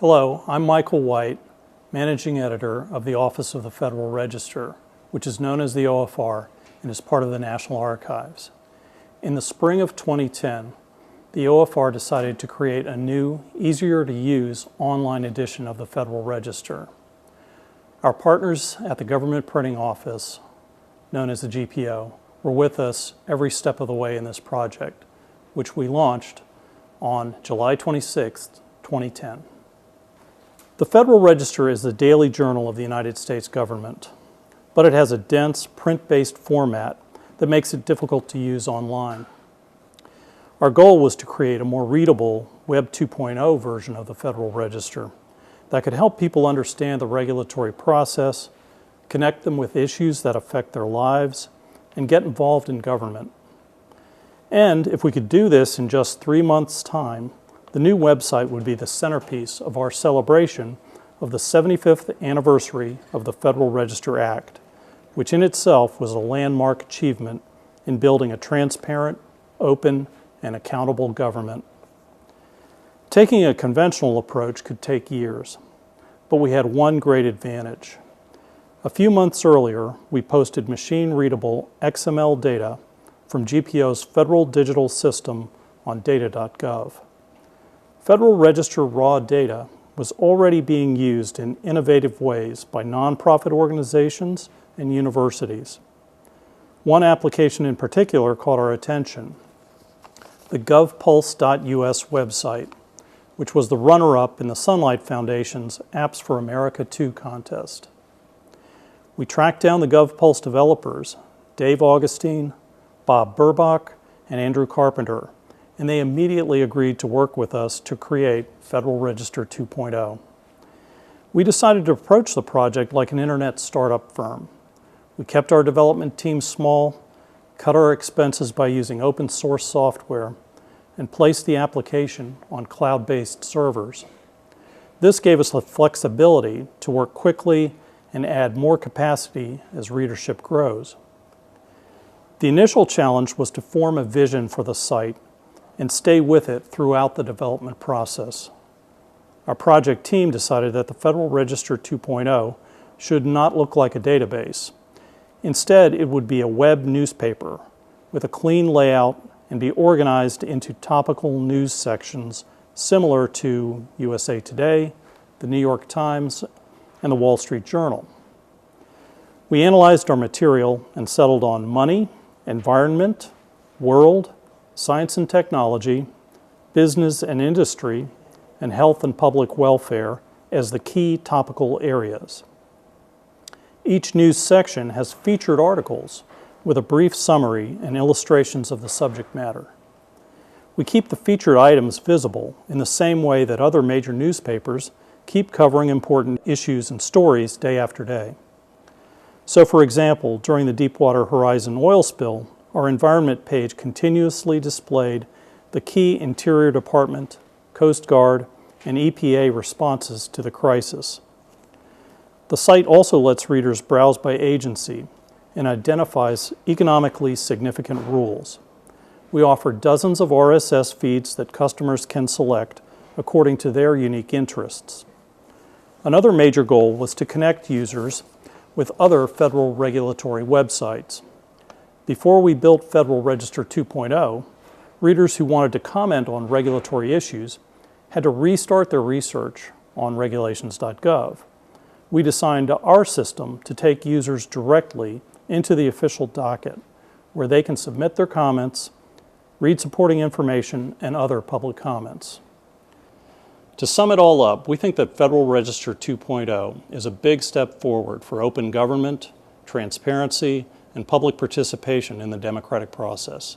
Hello, I'm Michael White, Managing Editor of the Office of the Federal Register, which is known as the OFR and is part of the National Archives. In the spring of 2010, the OFR decided to create a new, easier-to-use online edition of the Federal Register. Our partners at the Government Printing Office, known as the GPO, were with us every step of the way in this project, which we launched on July 26, 2010. The Federal Register is the daily journal of the United States government, but it has a dense print-based format that makes it difficult to use online. Our goal was to create a more readable Web 2.0 version of the Federal Register that could help people understand the regulatory process, connect them with issues that affect their lives, and get involved in government. And if we could do this in just 3 months' time, the new website would be the centerpiece of our celebration of the 75th anniversary of the Federal Register Act, which in itself was a landmark achievement in building a transparent, open, and accountable government. Taking a conventional approach could take years, but we had one great advantage. A few months earlier, we posted machine-readable XML data from GPO's Federal Digital System on data.gov. Federal Register raw data was already being used in innovative ways by nonprofit organizations and universities. One application in particular caught our attention: the govpulse.us website, which was the runner-up in the Sunlight Foundation's Apps for America 2 contest. We tracked down the GovPulse developers, Dave Augustine, Bob Burbach, and Andrew Carpenter, and they immediately agreed to work with us to create Federal Register 2.0. We decided to approach the project like an internet startup firm. We kept our development team small, cut our expenses by using open source software, and placed the application on cloud-based servers. This gave us the flexibility to work quickly and add more capacity as readership grows. The initial challenge was to form a vision for the site and stay with it throughout the development process. Our project team decided that the Federal Register 2.0 should not look like a database. Instead, it would be a web newspaper with a clean layout and be organized into topical news sections similar to USA Today, the New York Times, and the Wall Street Journal. We analyzed our material and settled on money, environment, world, science and technology, business and industry, and health and public welfare as the key topical areas. Each news section has featured articles with a brief summary and illustrations of the subject matter. We keep the featured items visible in the same way that other major newspapers keep covering important issues and stories day after day. So, for example, during the Deepwater Horizon oil spill, our environment page continuously displayed the key Interior Department, Coast Guard, and EPA responses to the crisis. The site also lets readers browse by agency and identifies economically significant rules. We offer dozens of RSS feeds that customers can select according to their unique interests. Another major goal was to connect users with other federal regulatory websites. Before we built Federal Register 2.0, readers who wanted to comment on regulatory issues had to restart their research on regulations.gov. We designed our system to take users directly into the official docket, where they can submit their comments, read supporting information, and other public comments. To sum it all up, we think that Federal Register 2.0 is a big step forward for open government, transparency, and public participation in the democratic process.